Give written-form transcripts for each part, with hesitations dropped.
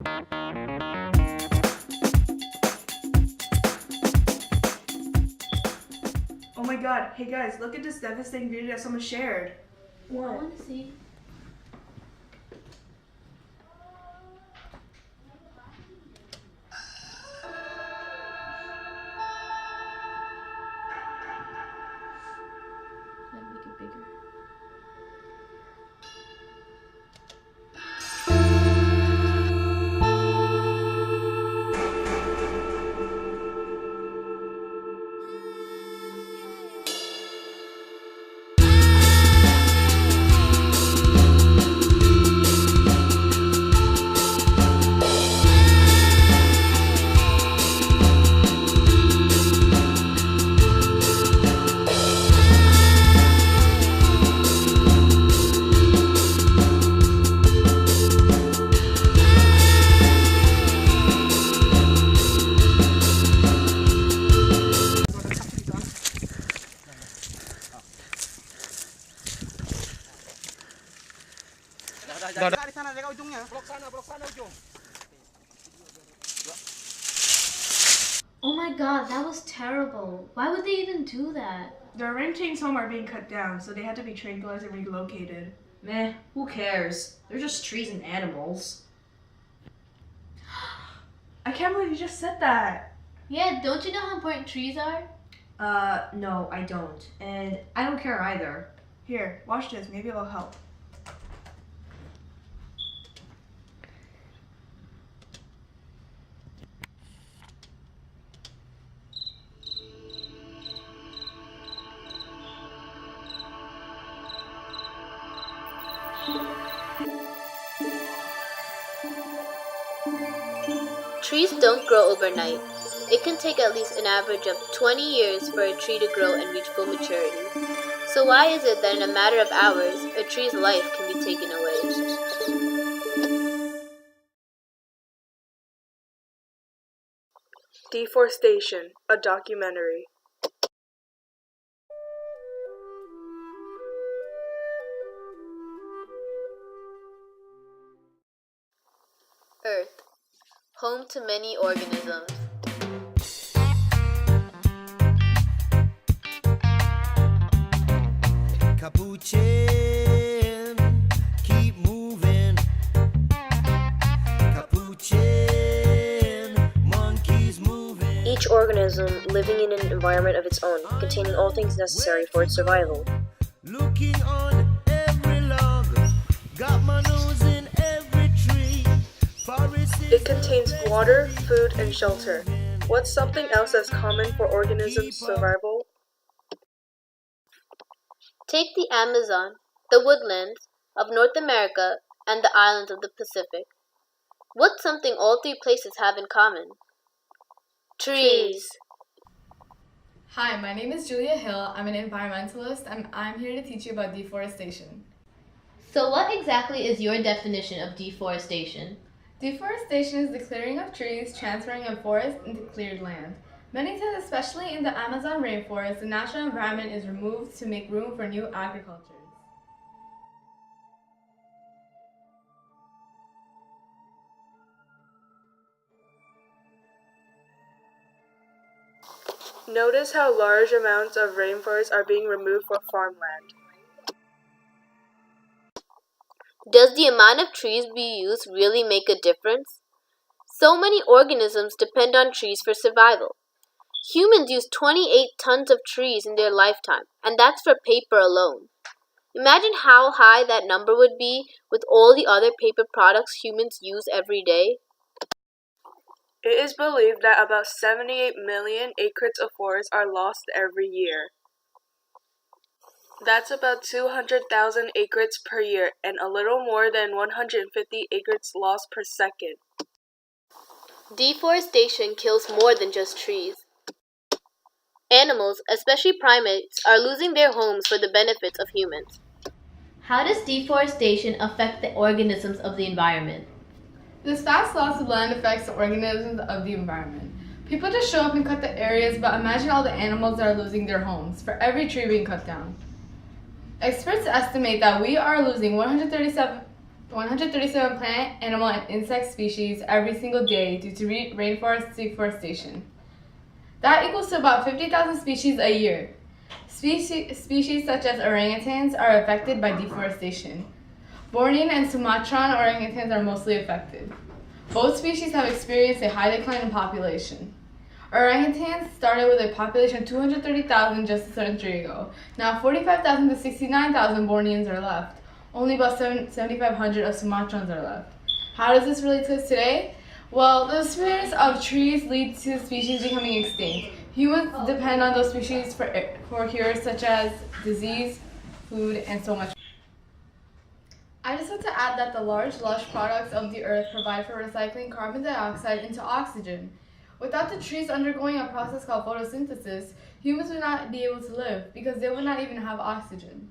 Oh my god, hey guys, look at this devastating video that someone shared. What? I want to see. Let me make it bigger. Oh my god, that was terrible. Why would they even do that? The orangutans' home are being cut down, so they had to be tranquilized and relocated. Meh, who cares? They're just trees and animals. I can't believe you just said that. Yeah, don't you know how important trees are? No, I don't. And I don't care either. Here, watch this, maybe it'll help. Trees don't grow overnight. It can take at least an average of 20 years for a tree to grow and reach full maturity. So why is it that in a matter of hours, a tree's life can be taken away? Deforestation, a documentary. Earth, home to many organisms. Capuchin, keep moving. Capuchin, monkeys moving. Each organism living in an environment of its own, containing all things necessary for its survival. Looking on every log, got my nose in every tree. It contains water, food, and shelter. What's something else that's common for organisms' survival? Take the Amazon, the woodlands of North America, and the islands of the Pacific. What's something all three places have in common? Trees. Hi, my name is Julia Hill. I'm an environmentalist and I'm here to teach you about deforestation. So what exactly is your definition of deforestation? Deforestation is the clearing of trees, transferring of forest into cleared land. Many times, especially in the Amazon rainforest, the natural environment is removed to make room for new agricultures. Notice how large amounts of rainforest are being removed for farmland. Does the amount of trees we use really make a difference? So many organisms depend on trees for survival. Humans use 28 tons of trees in their lifetime, and that's for paper alone. Imagine how high that number would be with all the other paper products humans use every day. It is believed that about 78 million acres of forest are lost every year. That's about 200,000 acres per year and a little more than 150 acres lost per second. Deforestation kills more than just trees. Animals, especially primates, are losing their homes for the benefits of humans. How does deforestation affect the organisms of the environment? This fast loss of land affects the organisms of the environment. People just show up and cut the areas, but imagine all the animals that are losing their homes for every tree being cut down. Experts estimate that we are losing 137 137 plant, animal, and insect species every single day due to rainforest deforestation. That equals to about 50,000 species a year. Species such as orangutans are affected by deforestation. Bornean and Sumatran orangutans are mostly affected. Both species have experienced a high decline in population. Orangutans started with a population of 230,000 just a century ago. Now 45,000 to 69,000 Borneans are left. Only about 7,500 of Sumatrans are left. How does this relate to us today? Well, the disappearance of trees leads to species becoming extinct. Humans depend on those species for cures such as disease, food, and so much. I just want to add that the large, lush products of the earth provide for recycling carbon dioxide into oxygen. Without the trees undergoing a process called photosynthesis, humans would not be able to live because they would not even have oxygen.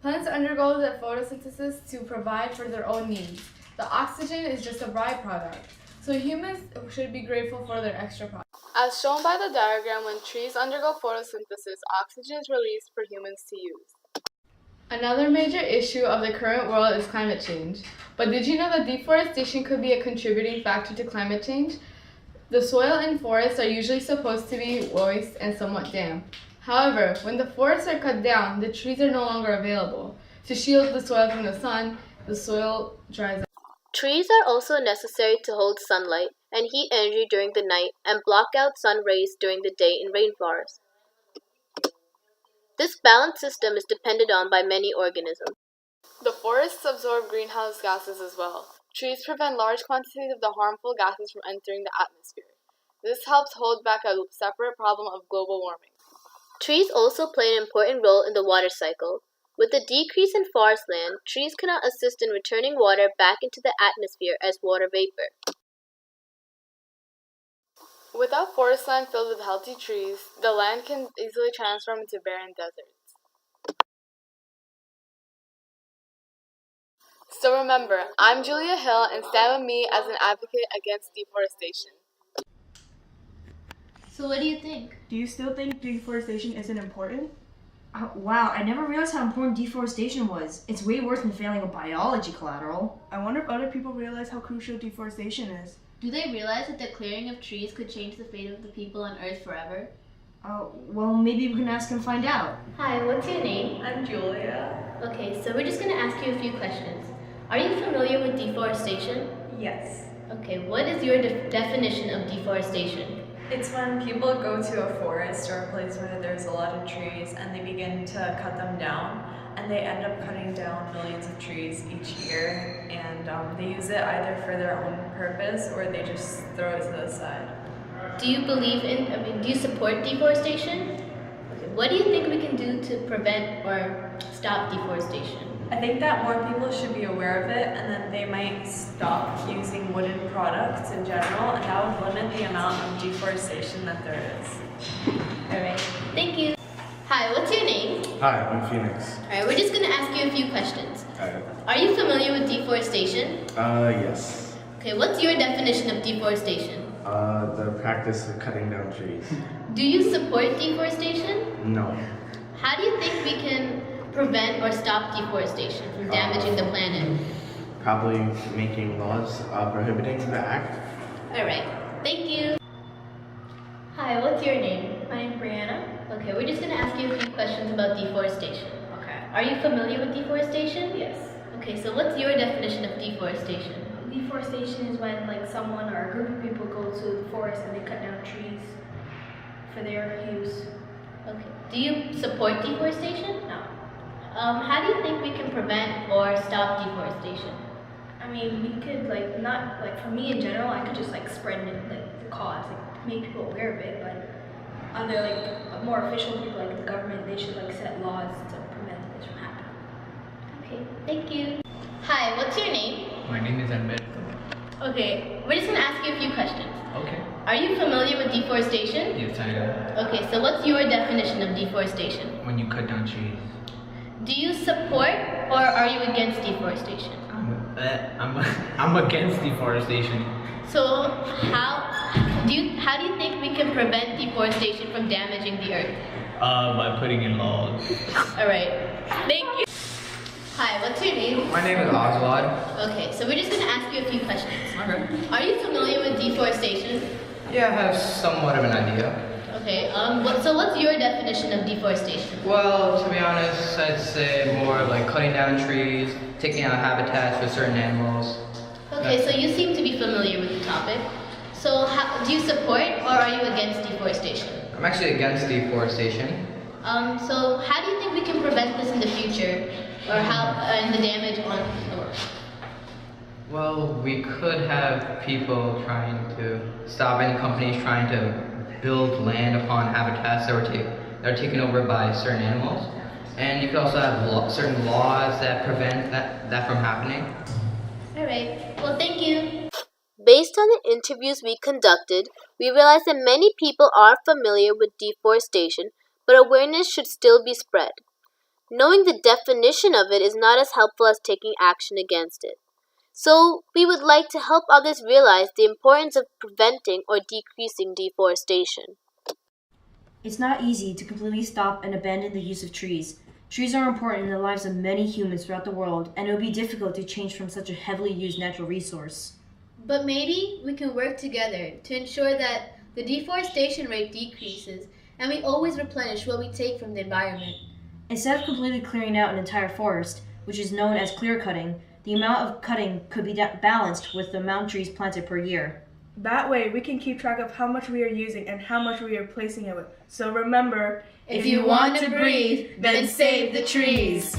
Plants undergo the photosynthesis to provide for their own needs. The oxygen is just a byproduct, so humans should be grateful for their extra product. As shown by the diagram, when trees undergo photosynthesis, oxygen is released for humans to use. Another major issue of the current world is climate change. But did you know that deforestation could be a contributing factor to climate change? The soil in forests are usually supposed to be moist and somewhat damp. However, when the forests are cut down, the trees are no longer available. To shield the soil from the sun, the soil dries out. Trees are also necessary to hold sunlight and heat energy during the night and block out sun rays during the day in rainforests. This balanced system is depended on by many organisms. The forests absorb greenhouse gases as well. Trees prevent large quantities of the harmful gases from entering the atmosphere. This helps hold back a separate problem of global warming. Trees also play an important role in the water cycle. With the decrease in forest land, trees cannot assist in returning water back into the atmosphere as water vapor. Without forest land filled with healthy trees, the land can easily transform into barren deserts. So remember, I'm Julia Hill, and stand with me as an advocate against deforestation. So what do you think? Do you still think deforestation isn't important? Wow, I never realized how important deforestation was. It's way worse than failing a biology collateral. I wonder if other people realize how crucial deforestation is. Do they realize that the clearing of trees could change the fate of the people on Earth forever? Well, maybe we can ask and find out. Hi, what's your name? I'm Julia. Okay, so we're just going to ask you a few questions. Are you familiar with deforestation? Yes. Okay, what is your definition of deforestation? It's when people go to a forest or a place where there's a lot of trees and they begin to cut them down, and they end up cutting down millions of trees each year, and they use it either for their own purpose or they just throw it to the side. Do you do you support deforestation? Okay, what do you think we can do to prevent or stop deforestation? I think that more people should be aware of it, and then they might stop using wooden products in general, and that would limit the amount of deforestation that there is. Alright, thank you. Hi, what's your name? Hi, I'm Phoenix. Alright, we're just going to ask you a few questions. Alright. Are you familiar with deforestation? Yes. Okay, what's your definition of deforestation? The practice of cutting down trees. Do you support deforestation? No. How do you think we can prevent or stop deforestation from damaging the planet? Probably making laws prohibiting the act. Alright, thank you. Hi, what's your name? My name's Brianna. Okay, we're just going to ask you a few questions about deforestation. Okay. Are you familiar with deforestation? Yes. Okay, so what's your definition of deforestation? Deforestation is when someone or a group of people go to the forest and they cut down trees for their use. Okay. Do you support deforestation? No. How do you think we can prevent or stop deforestation? I mean, we could not for me in general, I could just spread it, the cause, make people aware of it, but other more official people like the government, they should set laws to prevent this from happening. Okay, thank you. Hi, what's your name? My name is Ahmed. Okay, we're just gonna ask you a few questions. Okay. Are you familiar with deforestation? Yes, I am. Okay, so what's your definition of deforestation? When you cut down trees. Do you support or are you against deforestation? I'm against deforestation. So how do you think we can prevent deforestation from damaging the earth? By putting in laws. Alright. Thank you. Hi, what's your name? My name is Oswald. Okay, so we're just going to ask you a few questions. Okay. Are you familiar with deforestation? Yeah, I have somewhat of an idea. Okay, so what's your definition of deforestation? Well, to be honest, I'd say more like cutting down trees, taking out habitats for certain animals. Okay, so you seem to be familiar with the topic. So do you support or are you against deforestation? I'm actually against deforestation. So how do you think we can prevent this in the future, or and the damage on the world? Well, we could have people trying to stop any companies trying to build land upon habitats that are taken over by certain animals. And you could also have certain laws that prevent that from happening. Alright, well thank you. Based on the interviews we conducted, we realized that many people are familiar with deforestation, but awareness should still be spread. Knowing the definition of it is not as helpful as taking action against it. So, we would like to help others realize the importance of preventing or decreasing deforestation. It's not easy to completely stop and abandon the use of trees. Trees are important in the lives of many humans throughout the world, and it would be difficult to change from such a heavily used natural resource. But maybe we can work together to ensure that the deforestation rate decreases and we always replenish what we take from the environment. Instead of completely clearing out an entire forest, which is known as clear cutting, the amount of cutting could be balanced with the amount of trees planted per year. That way, we can keep track of how much we are using and how much we are replacing it with. So remember, If you want to breathe, then save the trees.